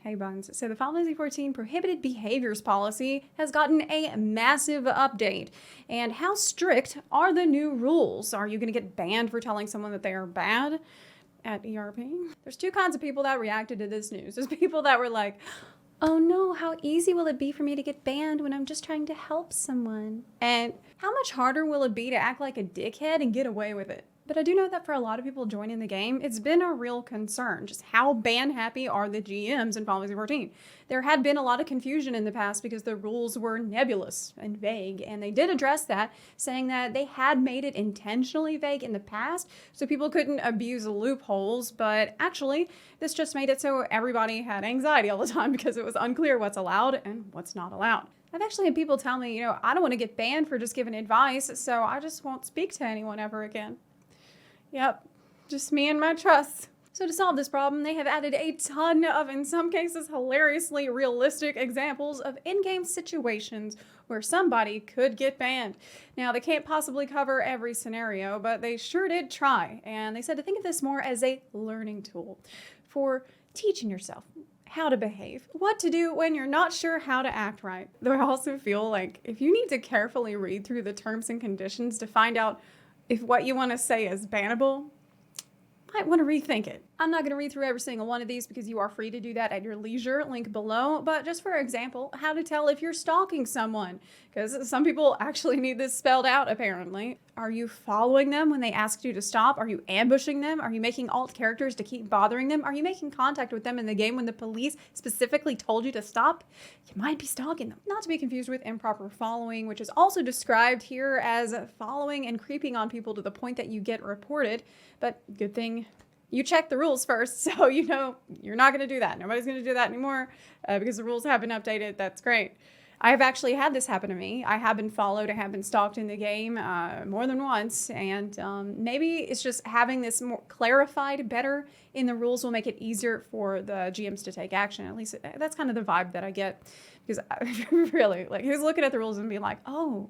Hey Buns, so the Final Fantasy XIV Prohibited Behaviors policy has gotten a massive update. And how strict are the new rules? Are you going to get banned for telling someone that they are bad at ERP? There's two kinds of people that reacted to this news. There's people that were like, oh no, how easy will it be for me to get banned when I'm just trying to help someone? And how much harder will it be to act like a dickhead and get away with it? But I do know that for a lot of people joining the game, it's been a real concern. Just how ban-happy are the GMs in Final Fantasy XIV? There had been a lot of confusion in the past because the rules were nebulous and vague, and they did address that, saying that they had made it intentionally vague in the past so people couldn't abuse loopholes, but actually, this just made it so everybody had anxiety all the time because it was unclear what's allowed and what's not allowed. I've actually had people tell me, I don't want to get banned for just giving advice, so I just won't speak to anyone ever again. Yep, just me and my trust. So to solve this problem, they have added a ton of, in some cases, hilariously realistic examples of in-game situations where somebody could get banned. Now, they can't possibly cover every scenario, but they sure did try. And they said to think of this more as a learning tool for teaching yourself how to behave, what to do when you're not sure how to act right. Though I also feel like if you need to carefully read through the terms and conditions to find out if what you want to say is bannable, might want to rethink it. I'm not going to read through every single one of these because you are free to do that at your leisure, link below. But just for example, how to tell if you're stalking someone, because some people actually need this spelled out apparently. Are you following them when they ask you to stop? Are you ambushing them? Are you making alt characters to keep bothering them? Are you making contact with them in the game when the police specifically told you to stop? You might be stalking them. Not to be confused with improper following, which is also described here as following and creeping on people to the point that you get reported. But good thing you check the rules first, so you know you're not going to do that. Nobody's going to do that anymore because the rules have been updated. That's great. I have actually had this happen to me. I have been followed, I have been stalked in the game more than once, and maybe it's just having this more clarified better in the rules will make it easier for the GMs to take action. At least that's kind of the vibe that I get, because really, like, who's looking at the rules and being like, oh,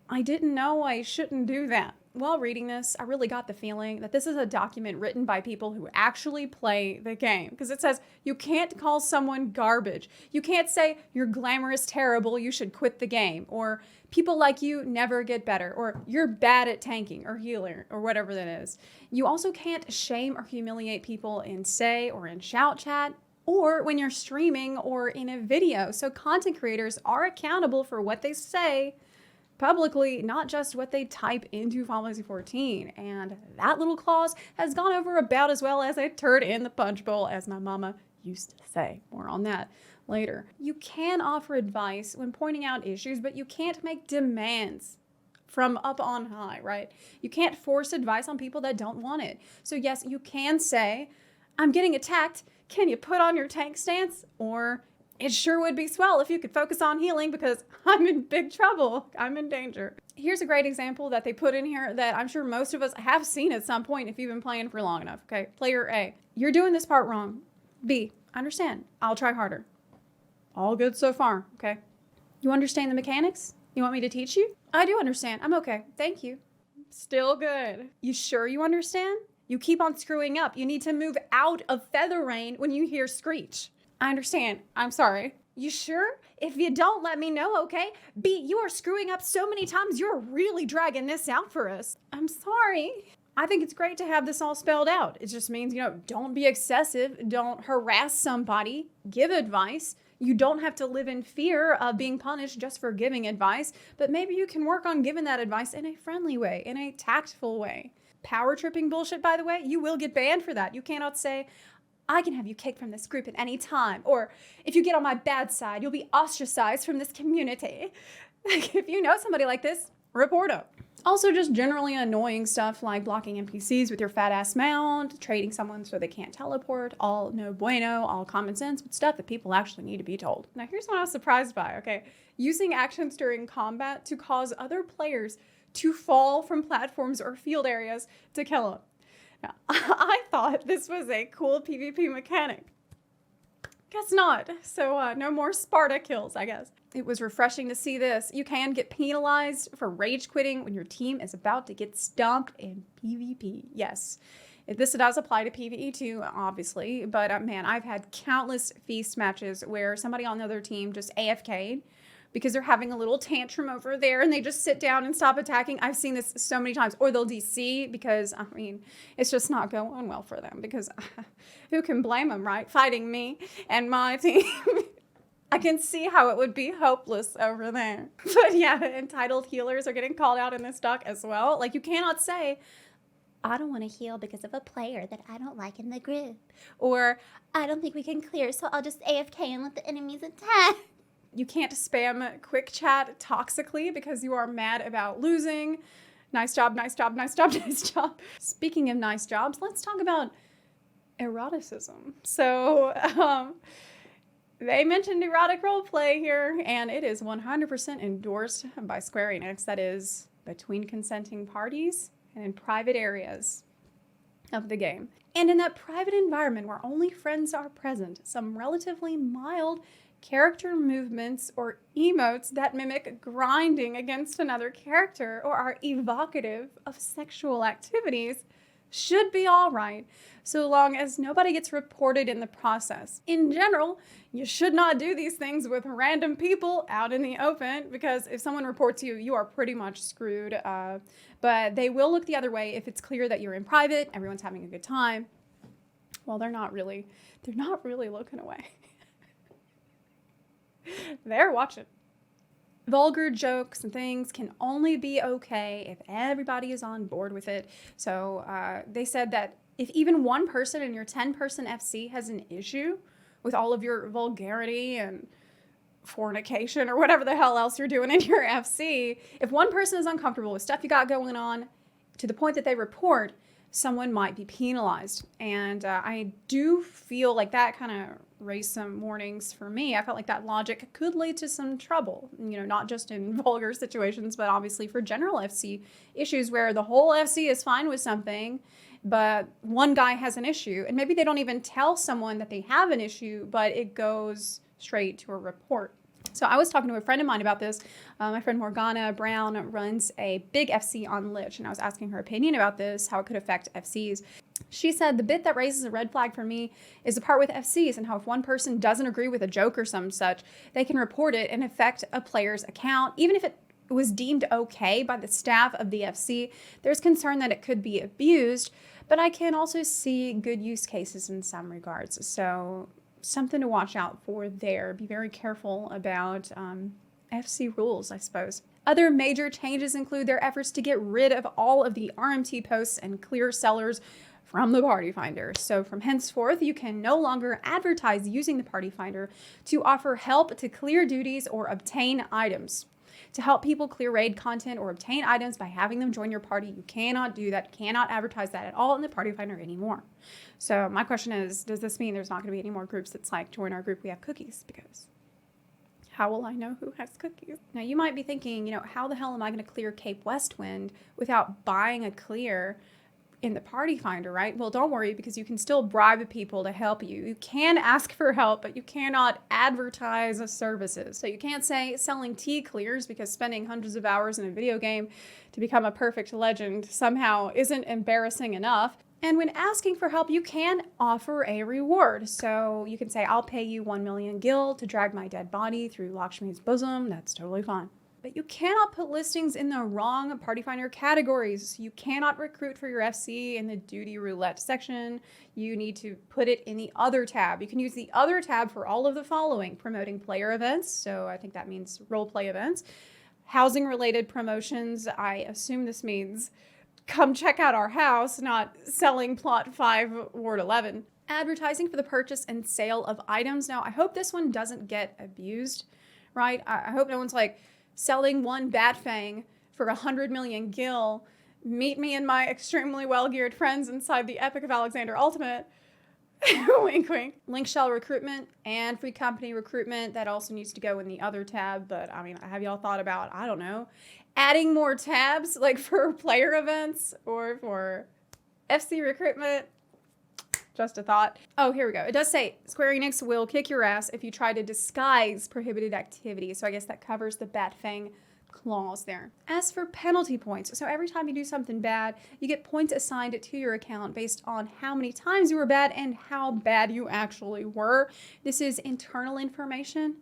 I didn't know I shouldn't do that. While reading this, I really got the feeling that this is a document written by people who actually play the game. Because it says, you can't call someone garbage. You can't say, you're glamorous terrible, you should quit the game. Or, people like you never get better. Or, you're bad at tanking or healing or whatever that is. You also can't shame or humiliate people in say or in shout chat, or when you're streaming or in a video. So content creators are accountable for what they say publicly, not just what they type into Final Fantasy XIV. And that little clause has gone over about as well as a turd in the punch bowl, as my mama used to say. More on that later. You can offer advice when pointing out issues, but you can't make demands from up on high, right? You can't force advice on people that don't want it. So yes, you can say, I'm getting attacked. Can you put on your tank stance? Or, it sure would be swell if you could focus on healing because I'm in big trouble. I'm in danger. Here's a great example that they put in here that I'm sure most of us have seen at some point if you've been playing for long enough. Okay, player A, you're doing this part wrong. B, understand. I'll try harder. All good so far, okay? You understand the mechanics? You want me to teach you? I do understand. I'm okay. Thank you. Still good. You sure you understand? You keep on screwing up. You need to move out of Feather Rain when you hear Screech. I understand. I'm sorry. You sure? If you don't, let me know, okay? B, you are screwing up so many times, you're really dragging this out for us. I'm sorry. I think it's great to have this all spelled out. It just means, don't be excessive. Don't harass somebody. Give advice. You don't have to live in fear of being punished just for giving advice, but maybe you can work on giving that advice in a friendly way, in a tactful way. Power tripping bullshit, by the way, you will get banned for that. You cannot say, I can have you kicked from this group at any time. Or if you get on my bad side, you'll be ostracized from this community. Like, if you know somebody like this, report them. Also, just generally annoying stuff like blocking NPCs with your fat ass mount, trading someone so they can't teleport, all no bueno, all common sense, but stuff that people actually need to be told. Now, here's what I was surprised by, okay? Using actions during combat to cause other players to fall from platforms or field areas to kill them. Now, I thought this was a cool PvP mechanic. Guess not. So no more Sparta kills, I guess. It was refreshing to see this. You can get penalized for rage quitting when your team is about to get stomped in PvP. Yes, This does apply to PvE too, obviously, but man, I've had countless feast matches where somebody on the other team just AFK'd because they're having a little tantrum over there and they just sit down and stop attacking. I've seen this so many times. Or they'll DC because, I mean, it's just not going well for them because who can blame them, right? Fighting me and my team. I can see how it would be hopeless over there. But yeah, entitled healers are getting called out in this doc as well. Like, you cannot say, I don't want to heal because of a player that I don't like in the group. Or, I don't think we can clear, so I'll just AFK and let the enemies attack. You can't spam quick chat toxically because you are mad about losing. Nice job, nice job, nice job, nice job. Speaking of nice jobs, let's talk about eroticism. So, they mentioned erotic roleplay here, and it is 100% endorsed by Square Enix. That is, between consenting parties and in private areas of the game. And in that private environment where only friends are present, some relatively mild character movements or emotes that mimic grinding against another character or are evocative of sexual activities should be all right, so long as nobody gets reported in the process. In general, you should not do these things with random people out in the open, because if someone reports you, you are pretty much screwed. But they will look the other way if it's clear that you're in private, everyone's having a good time. Well, they're not really looking away. They're watching. Vulgar jokes and things can only be okay if everybody is on board with it. So they said that if even one person in your 10-person FC has an issue with all of your vulgarity and fornication or whatever the hell else you're doing in your FC, if one person is uncomfortable with stuff you got going on to the point that they report, someone might be penalized. And I do feel like that kind of raised some warnings for me. I felt like that logic could lead to some trouble, you know, not just in vulgar situations, but obviously for general FC issues where the whole FC is fine with something, but one guy has an issue, and maybe they don't even tell someone that they have an issue, but it goes straight to a report. So I was talking to a friend of mine about this. My friend Morgana Brown runs a big FC on Lich, and I was asking her opinion about this, how it could affect FCs. She said the bit that raises a red flag for me is the part with FCs and how if one person doesn't agree with a joke or some such, they can report it and affect a player's account. Even if it was deemed okay by the staff of the FC, there's concern that it could be abused, but I can also see good use cases in some regards. So something to watch out for there. Be very careful about FC rules, I suppose. Other major changes include their efforts to get rid of all of the RMT posts and clear sellers from the Party Finder. So from henceforth, you can no longer advertise using the Party Finder to offer help to clear duties or obtain items. To help people clear raid content or obtain items by having them join your party, you cannot do that, cannot advertise that at all in the Party Finder anymore. So my question is, does this mean there's not going to be any more groups that's like, join our group, we have cookies? Because how will I know who has cookies? Now you might be thinking, you know, how the hell am I going to clear Cape Westwind without buying a clear in the Party Finder, right? Well, don't worry, because you can still bribe people to help you. You can ask for help, but you cannot advertise services. So you can't say selling tea clears because spending hundreds of hours in a video game to become a perfect legend somehow isn't embarrassing enough. And when asking for help, you can offer a reward. So you can say, I'll pay you 1 million gil to drag my dead body through Lakshmi's bosom. That's totally fine. But you cannot put listings in the wrong Party Finder categories. You cannot recruit for your FC in the duty roulette section. You need to put it in the other tab. You can use the other tab for all of the following: promoting player events. So I think that means role play events. Housing related promotions. I assume this means come check out our house, not selling plot 5, ward 11. Advertising for the purchase and sale of items. Now, I hope this one doesn't get abused, right? I hope no one's like, selling one Batfang for 100 million gil. Meet me and my extremely well-geared friends inside the Epic of Alexander Ultimate. Wink, wink. Link shell recruitment and free company recruitment. That also needs to go in the other tab. But I mean, have y'all thought about, I don't know, adding more tabs like for player events or for FC recruitment? Just a thought. Oh, here we go. It does say Square Enix will kick your ass if you try to disguise prohibited activity. So I guess that covers the Batfang clause there. As for penalty points, so every time you do something bad, you get points assigned to your account based on how many times you were bad and how bad you actually were. This is internal information,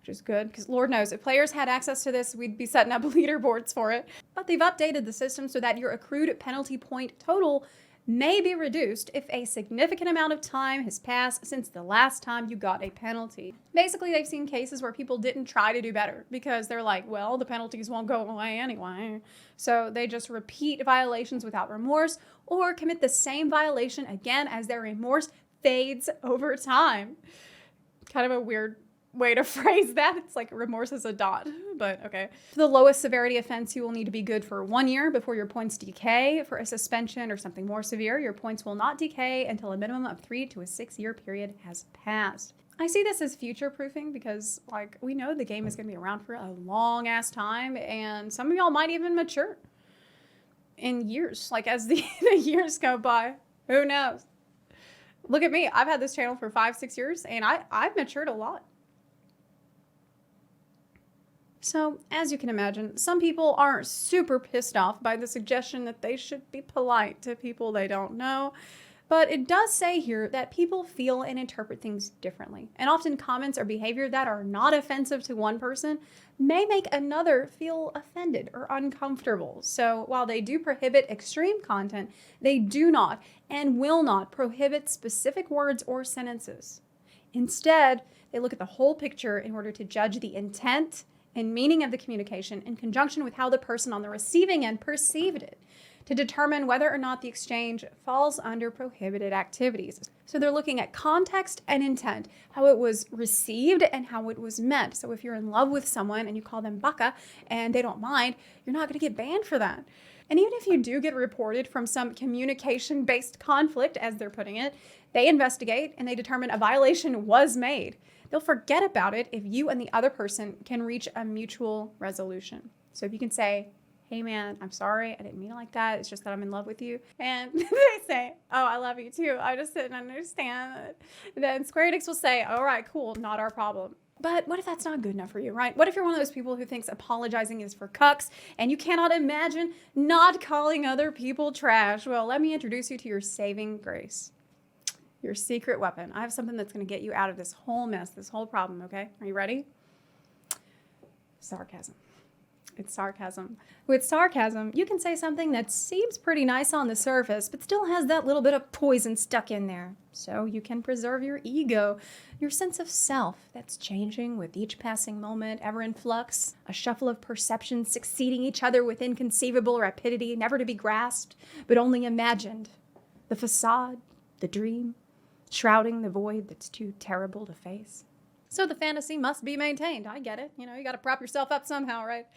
which is good because Lord knows if players had access to this, we'd be setting up leaderboards for it. But they've updated the system so that your accrued penalty point total may be reduced if a significant amount of time has passed since the last time you got a penalty. Basically, they've seen cases where people didn't try to do better because they're like, well, the penalties won't go away anyway. So they just repeat violations without remorse or commit the same violation again as their remorse fades over time. Kind of a weird way to phrase that. It's like remorse is a dot, but okay. For the lowest severity offense, you will need to be good for 1 year before your points decay. For a suspension or something more severe, your points will not decay until a minimum of 3 to a 6 year period has passed. I see this as future proofing because like we know the game is going to be around for a long ass time and some of y'all might even mature in years, like as the years go by. Who knows? Look at me. I've had this channel for 5-6 years and I've matured a lot. So, as you can imagine, some people are super pissed off by the suggestion that they should be polite to people they don't know. But it does say here that people feel and interpret things differently. And often comments or behavior that are not offensive to one person may make another feel offended or uncomfortable. So while they do prohibit extreme content, they do not and will not prohibit specific words or sentences. Instead, they look at the whole picture in order to judge the intent and meaning of the communication in conjunction with how the person on the receiving end perceived it to determine whether or not the exchange falls under prohibited activities. So they're looking at context and intent, how it was received and how it was meant. So if you're in love with someone and you call them baka and they don't mind, you're not going to get banned for that. And even if you do get reported from some communication-based conflict, as they're putting it, they investigate and they determine a violation was made. They'll forget about it if you and the other person can reach a mutual resolution. So if you can say, hey man, I'm sorry, I didn't mean it like that. It's just that I'm in love with you. And they say, oh, I love you too. I just didn't understand. Then Square Enix will say, all right, cool, not our problem. But what if that's not good enough for you, right? What if you're one of those people who thinks apologizing is for cucks and you cannot imagine not calling other people trash? Well, let me introduce you to your saving grace. Your secret weapon. I have something that's going to get you out of this whole mess, this whole problem, okay? Are you ready? Sarcasm. It's sarcasm. With sarcasm, you can say something that seems pretty nice on the surface, but still has that little bit of poison stuck in there. So you can preserve your ego, your sense of self that's changing with each passing moment, ever in flux, a shuffle of perceptions succeeding each other with inconceivable rapidity, never to be grasped, but only imagined. The facade, the dream, shrouding the void that's too terrible to face. So the fantasy must be maintained. I get it. You know, you got to prop yourself up somehow, right?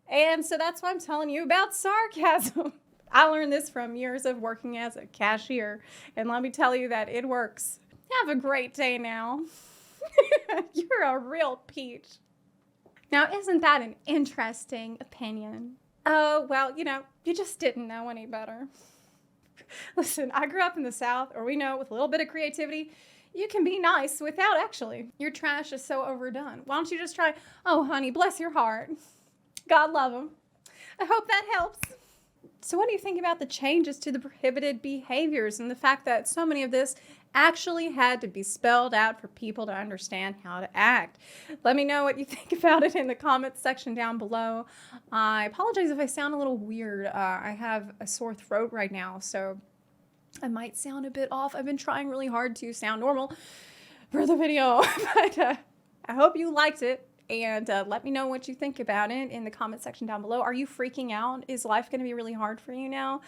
And so that's why I'm telling you about sarcasm. I learned this from years of working as a cashier. And let me tell you that it works. Have a great day now. You're a real peach. Now, isn't that an interesting opinion? Oh, well, you know, you just didn't know any better. Listen, I grew up in the South, or we know with a little bit of creativity, you can be nice without actually. Your trash is so overdone. Why don't you just try, oh, honey, bless your heart. God love him. I hope that helps. So what do you think about the changes to the prohibited behaviors and the fact that so many of this actually had to be spelled out for people to understand how to act? Let me know what you think about it in the comments section down below. I apologize if I sound a little weird. I have a sore throat right now, so I might sound a bit off. I've been trying really hard to sound normal for the video, but I hope you liked it. And let me know what you think about it in the comment section down below. Are you freaking out? Is life going to be really hard for you now?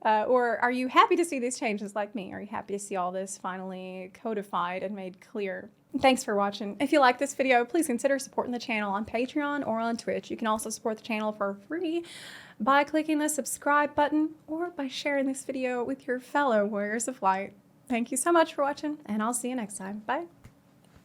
Or are you happy to see these changes like me? Are you happy to see all this finally codified and made clear? Thanks for watching. If you like this video, please consider supporting the channel on Patreon or on Twitch. You can also support the channel for free by clicking the subscribe button or by sharing this video with your fellow warriors of light. Thank you so much for watching, and I'll see you next time. Bye.